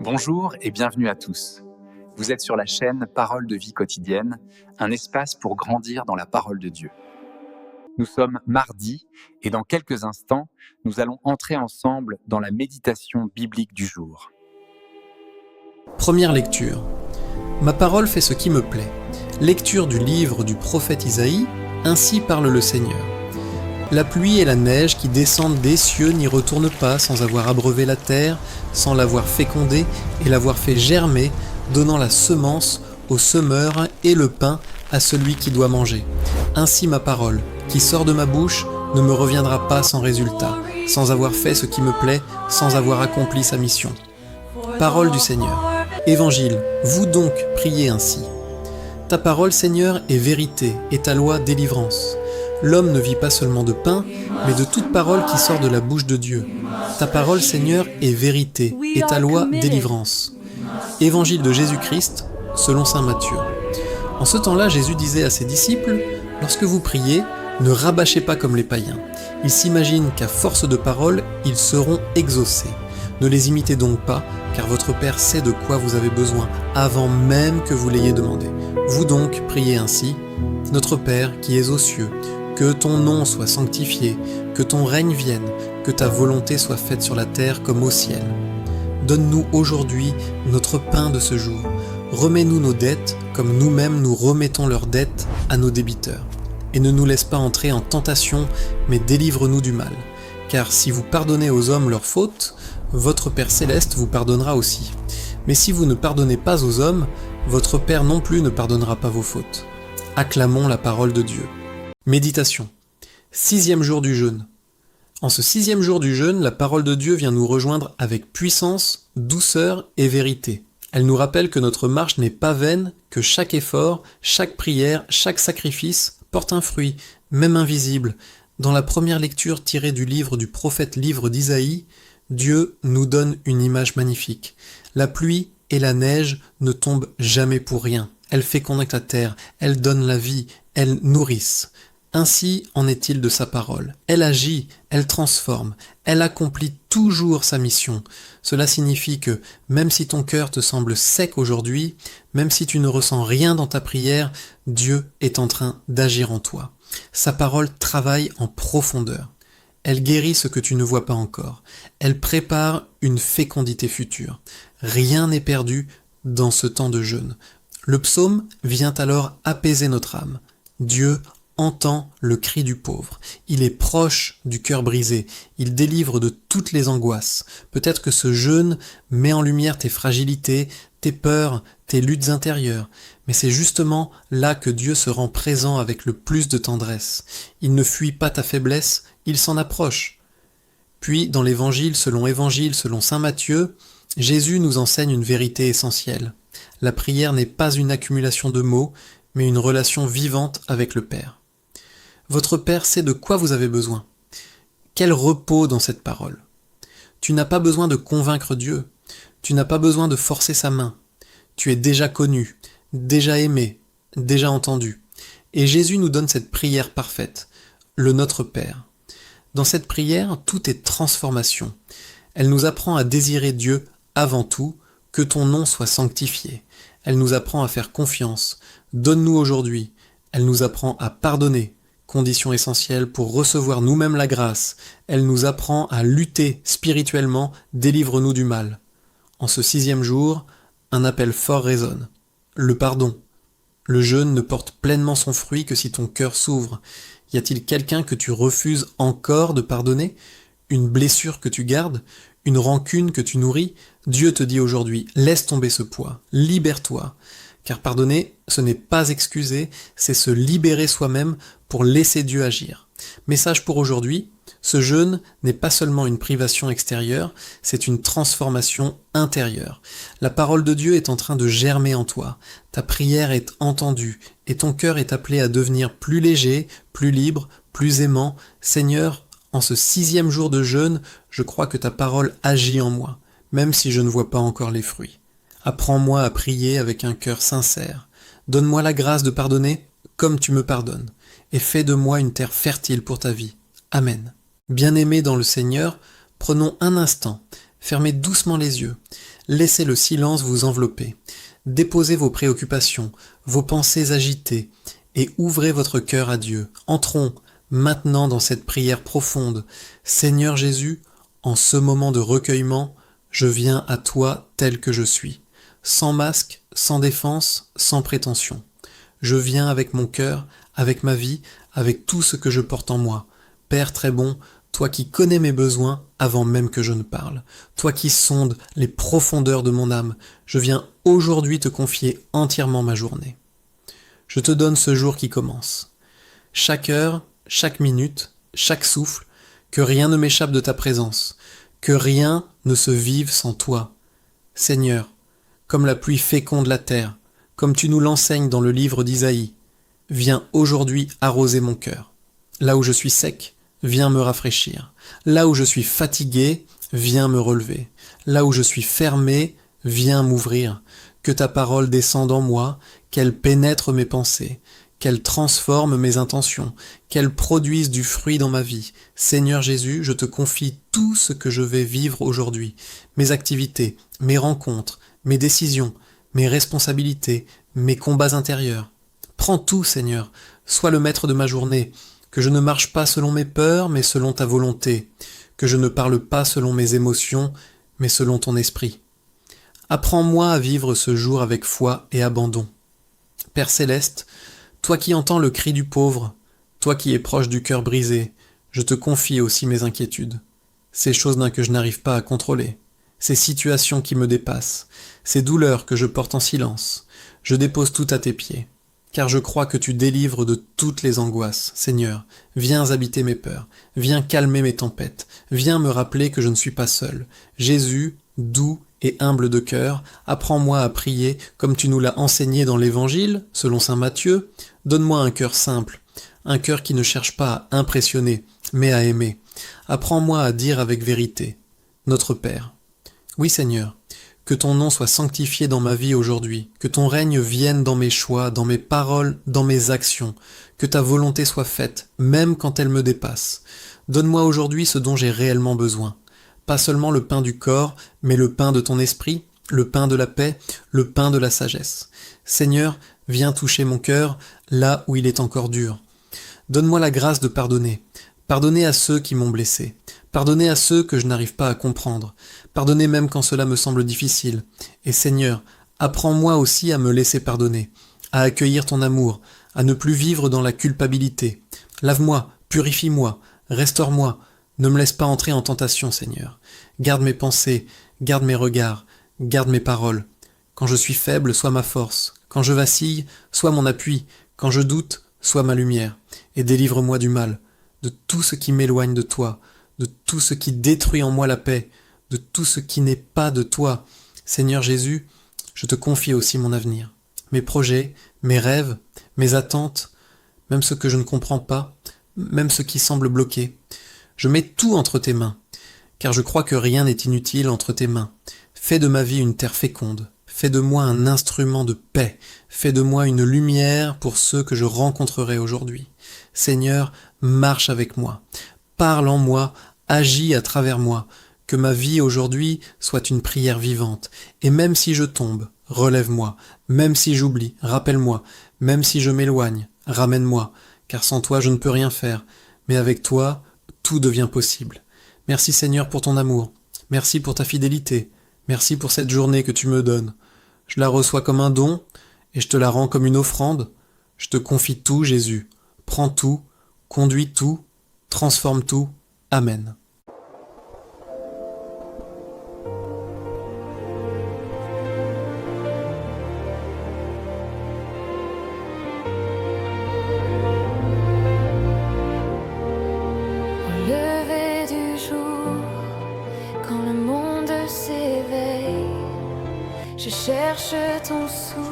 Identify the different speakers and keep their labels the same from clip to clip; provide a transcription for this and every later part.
Speaker 1: Bonjour et bienvenue à tous. Vous êtes sur la chaîne Parole de vie quotidienne, un espace pour grandir dans la parole de Dieu. Nous sommes mardi et dans quelques instants, nous allons entrer ensemble dans la méditation biblique du jour.
Speaker 2: Première lecture. Ma parole fait ce qui me plaît. Lecture du livre du prophète Isaïe, ainsi parle le Seigneur. La pluie et la neige qui descendent des cieux n'y retournent pas sans avoir abreuvé la terre, sans l'avoir fécondée et l'avoir fait germer, donnant la semence au semeur et le pain à celui qui doit manger. Ainsi ma parole, qui sort de ma bouche, ne me reviendra pas sans résultat, sans avoir fait ce qui me plaît, sans avoir accompli sa mission. Parole du Seigneur. Évangile, vous donc priez ainsi. Ta parole, Seigneur, est vérité, et ta loi délivrance. L'homme ne vit pas seulement de pain, mais de toute parole qui sort de la bouche de Dieu. Ta parole, Seigneur, est vérité, et ta loi délivrance. Évangile de Jésus-Christ, selon saint Matthieu. En ce temps-là, Jésus disait à ses disciples, « Lorsque vous priez, ne rabâchez pas comme les païens. Ils s'imaginent qu'à force de paroles, ils seront exaucés. Ne les imitez donc pas, car votre Père sait de quoi vous avez besoin, avant même que vous l'ayez demandé. Vous donc priez ainsi, « Notre Père qui es aux cieux, que ton nom soit sanctifié, que ton règne vienne, que ta volonté soit faite sur la terre comme au ciel. Donne-nous aujourd'hui notre pain de ce jour. Remets-nous nos dettes, comme nous-mêmes nous remettons leurs dettes à nos débiteurs. Et ne nous laisse pas entrer en tentation, mais délivre-nous du mal. Car si vous pardonnez aux hommes leurs fautes, votre Père céleste vous pardonnera aussi. Mais si vous ne pardonnez pas aux hommes, votre Père non plus ne pardonnera pas vos fautes. » Acclamons la parole de Dieu. Méditation. 6e jour du jeûne. En ce 6e jour du jeûne, la parole de Dieu vient nous rejoindre avec puissance, douceur et vérité. Elle nous rappelle que notre marche n'est pas vaine, que chaque effort, chaque prière, chaque sacrifice porte un fruit, même invisible. Dans la première lecture tirée du livre du prophète livre d'Isaïe, Dieu nous donne une image magnifique. La pluie et la neige ne tombent jamais pour rien. Elles fécondent la terre, elles donnent la vie, elles nourrissent. Ainsi en est-il de sa parole. Elle agit, elle transforme, elle accomplit toujours sa mission. Cela signifie que, même si ton cœur te semble sec aujourd'hui, même si tu ne ressens rien dans ta prière, Dieu est en train d'agir en toi. Sa parole travaille en profondeur. Elle guérit ce que tu ne vois pas encore. Elle prépare une fécondité future. Rien n'est perdu dans ce temps de jeûne. Le psaume vient alors apaiser notre âme. Dieu entend le cri du pauvre. Il est proche du cœur brisé. Il délivre de toutes les angoisses. Peut-être que ce jeûne met en lumière tes fragilités, tes peurs, tes luttes intérieures. Mais c'est justement là que Dieu se rend présent avec le plus de tendresse. Il ne fuit pas ta faiblesse, il s'en approche. Puis, dans l'Évangile selon saint Matthieu, Jésus nous enseigne une vérité essentielle. La prière n'est pas une accumulation de mots, mais une relation vivante avec le Père. Votre Père sait de quoi vous avez besoin. Quel repos dans cette parole. Tu n'as pas besoin de convaincre Dieu. Tu n'as pas besoin de forcer sa main. Tu es déjà connu, déjà aimé, déjà entendu. Et Jésus nous donne cette prière parfaite, le Notre Père. Dans cette prière, tout est transformation. Elle nous apprend à désirer Dieu avant tout, que ton nom soit sanctifié. Elle nous apprend à faire confiance. Donne-nous aujourd'hui. Elle nous apprend à pardonner, condition essentielle pour recevoir nous-mêmes la grâce. Elle nous apprend à lutter spirituellement, délivre-nous du mal. En ce 6e jour, un appel fort résonne. Le pardon. Le jeûne ne porte pleinement son fruit que si ton cœur s'ouvre. Y a-t-il quelqu'un que tu refuses encore de pardonner? Une blessure que tu gardes? Une rancune que tu nourris? Dieu te dit aujourd'hui, laisse tomber ce poids, libère-toi. Car pardonner, ce n'est pas excuser, c'est se libérer soi-même pour laisser Dieu agir. Message pour aujourd'hui, ce jeûne n'est pas seulement une privation extérieure, c'est une transformation intérieure. La parole de Dieu est en train de germer en toi, ta prière est entendue, et ton cœur est appelé à devenir plus léger, plus libre, plus aimant. Seigneur, en ce 6e jour de jeûne, je crois que ta parole agit en moi, même si je ne vois pas encore les fruits. Apprends-moi à prier avec un cœur sincère. Donne-moi la grâce de pardonner comme tu me pardonnes, et fais de moi une terre fertile pour ta vie. Amen. Bien-aimés dans le Seigneur, prenons un instant, fermez doucement les yeux. Laissez le silence vous envelopper. Déposez vos préoccupations, vos pensées agitées, et ouvrez votre cœur à Dieu. Entrons maintenant dans cette prière profonde. Seigneur Jésus, en ce moment de recueillement, je viens à toi tel que je suis, sans masque, sans défense, sans prétention. Je viens avec mon cœur, avec ma vie, avec tout ce que je porte en moi. Père très bon, toi qui connais mes besoins avant même que je ne parle, toi qui sondes les profondeurs de mon âme, je viens aujourd'hui te confier entièrement ma journée. Je te donne ce jour qui commence. Chaque heure, chaque minute, chaque souffle, que rien ne m'échappe de ta présence, que rien ne se vive sans toi. Seigneur, comme la pluie féconde la terre, comme tu nous l'enseignes dans le livre d'Isaïe, viens aujourd'hui arroser mon cœur. Là où je suis sec, viens me rafraîchir. Là où je suis fatigué, viens me relever. Là où je suis fermé, viens m'ouvrir. Que ta parole descende en moi, qu'elle pénètre mes pensées, qu'elle transforme mes intentions, qu'elle produise du fruit dans ma vie. Seigneur Jésus, je te confie tout ce que je vais vivre aujourd'hui, mes activités, mes rencontres, mes décisions, mes responsabilités, mes combats intérieurs. Prends tout, Seigneur, sois le maître de ma journée, que je ne marche pas selon mes peurs, mais selon ta volonté, que je ne parle pas selon mes émotions, mais selon ton esprit. Apprends-moi à vivre ce jour avec foi et abandon. Père céleste, toi qui entends le cri du pauvre, toi qui es proche du cœur brisé, je te confie aussi mes inquiétudes, ces choses que je n'arrive pas à contrôler, ces situations qui me dépassent, ces douleurs que je porte en silence. Je dépose tout à tes pieds, car je crois que tu délivres de toutes les angoisses. Seigneur, viens habiter mes peurs, viens calmer mes tempêtes, viens me rappeler que je ne suis pas seul. Jésus, doux et humble de cœur, apprends-moi à prier comme tu nous l'as enseigné dans l'Évangile, selon saint Matthieu. Donne-moi un cœur simple, un cœur qui ne cherche pas à impressionner, mais à aimer. Apprends-moi à dire avec vérité, Notre Père. Oui Seigneur, que ton nom soit sanctifié dans ma vie aujourd'hui, que ton règne vienne dans mes choix, dans mes paroles, dans mes actions, que ta volonté soit faite, même quand elle me dépasse. Donne-moi aujourd'hui ce dont j'ai réellement besoin. Pas seulement le pain du corps, mais le pain de ton esprit, le pain de la paix, le pain de la sagesse. Seigneur, viens toucher mon cœur là où il est encore dur. Donne-moi la grâce de pardonner. Pardonner à ceux qui m'ont blessé. Pardonner à ceux que je n'arrive pas à comprendre. Pardonner même quand cela me semble difficile. Et Seigneur, apprends-moi aussi à me laisser pardonner, à accueillir ton amour, à ne plus vivre dans la culpabilité. Lave-moi, purifie-moi, restaure-moi. Ne me laisse pas entrer en tentation, Seigneur. Garde mes pensées, garde mes regards, garde mes paroles. Quand je suis faible, sois ma force. Quand je vacille, sois mon appui. Quand je doute, sois ma lumière. Et délivre-moi du mal, de tout ce qui m'éloigne de toi, de tout ce qui détruit en moi la paix, de tout ce qui n'est pas de toi. Seigneur Jésus, je te confie aussi mon avenir, mes projets, mes rêves, mes attentes, même ce que je ne comprends pas, même ce qui semble bloqué. Je mets tout entre tes mains, car je crois que rien n'est inutile entre tes mains. Fais de ma vie une terre féconde, fais de moi un instrument de paix, fais de moi une lumière pour ceux que je rencontrerai aujourd'hui. Seigneur, marche avec moi, parle en moi, agis à travers moi, que ma vie aujourd'hui soit une prière vivante, et même si je tombe, relève-moi, même si j'oublie, rappelle-moi, même si je m'éloigne, ramène-moi, car sans toi je ne peux rien faire, mais avec toi, tout devient possible. Merci Seigneur pour ton amour, merci pour ta fidélité, merci pour cette journée que tu me donnes. Je la reçois comme un don, et je te la rends comme une offrande. Je te confie tout, Jésus. Prends tout, conduis tout, transforme tout. Amen.
Speaker 3: Au lever du jour, quand le monde s'éveille, je cherche ton souffle,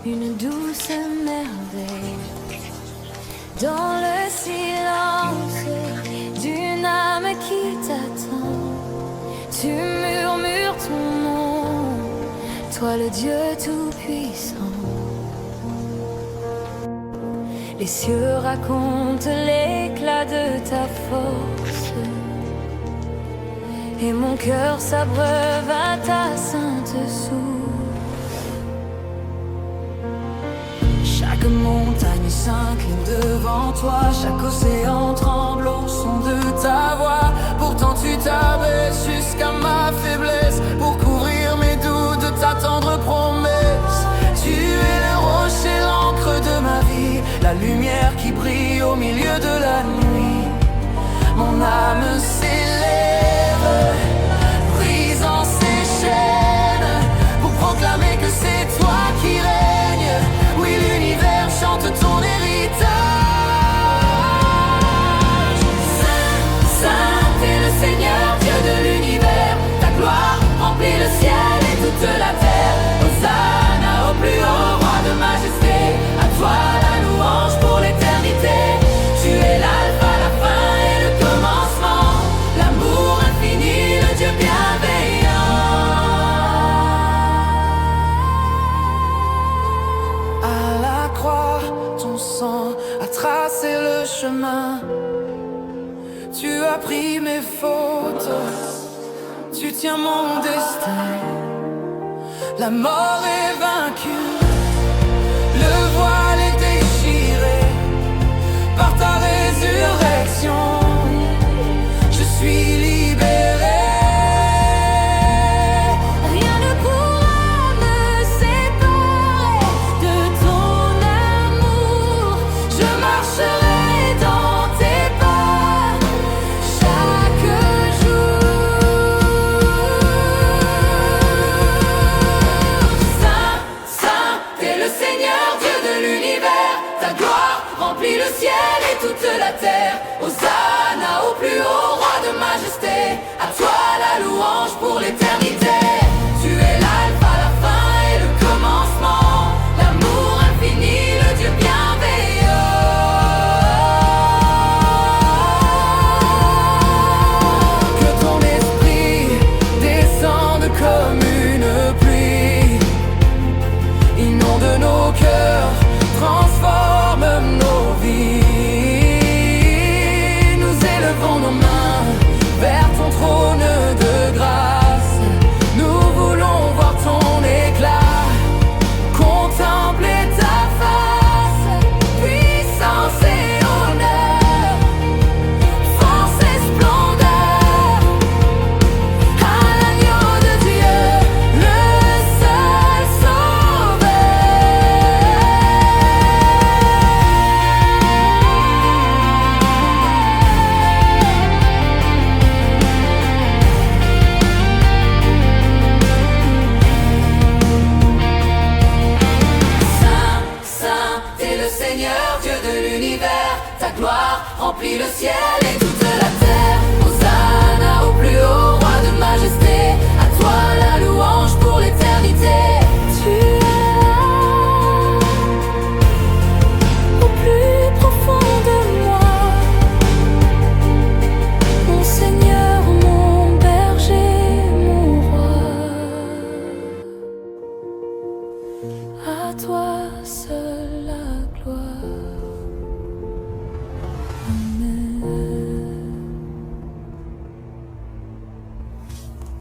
Speaker 3: une douce merveille. Dans le silence d'une âme qui t'attend, tu murmures ton nom, toi le Dieu tout-puissant. Les cieux racontent l'éclat de ta force, et mon cœur s'abreuve à ta sainte source. Chaque montagne s'incline devant toi, chaque océan tremble au son de ta voix. Pourtant tu t'abaisses jusqu'à ma faiblesse pour couvrir mes doutes de ta tendre promesse. Tu es le rocher, l'encre de ma vie, la lumière qui brille au milieu de la nuit. Mon âme s'élève, brisant ses chaînes, pour proclamer que c'est toi qui règnes. Oui, l'univers chante ton héritage. Saint, Saint est le Seigneur, Dieu de l'univers. Ta gloire remplit le ciel et toute la terre. Hosanna au plus haut roi de majesté. À toi la louange pour l'éternité. Tu es l'alpha, la fin et le commencement. L'amour infini, le Dieu bienveillant. À la croix, ton sang a tracé le chemin. Tu as pris mes fautes, tu tiens mon destin. La mort est vaincue, le voile est déchiré par ta résurrection. Je suis libéré. Rien ne pourra me séparer de ton amour. Je marcherai dans tes pas chaque jour. Saint, Saint, t'es le Seigneur, Dieu de l'univers. Ta gloire remplit le ciel et toute la terre. Hosanna au plus haut roi de majesté. À toi la louange pour l'éternité. Tu es l'alpha, la fin et le commencement. L'amour infini, le Dieu bienveillant. Que ton esprit descende comme une pluie, inonde nos cœurs, transforme nos vies. Nous élevons nos mains vers ton trône de grâce. Nous voulons voir ton éclat, contempler ta face. Puissance et honneur, force et splendeur, à l'agneau de Dieu, le seul sauveur. Saint, Saint, t'es le Seigneur, Dieu de l'univers. Ta gloire remplit le ciel et toute la terre. Hosanna au plus haut roi de majesté. À toi la louange pour l'éternité. Tu es là, au plus profond de moi. Mon Seigneur, mon berger, mon roi. À toi seul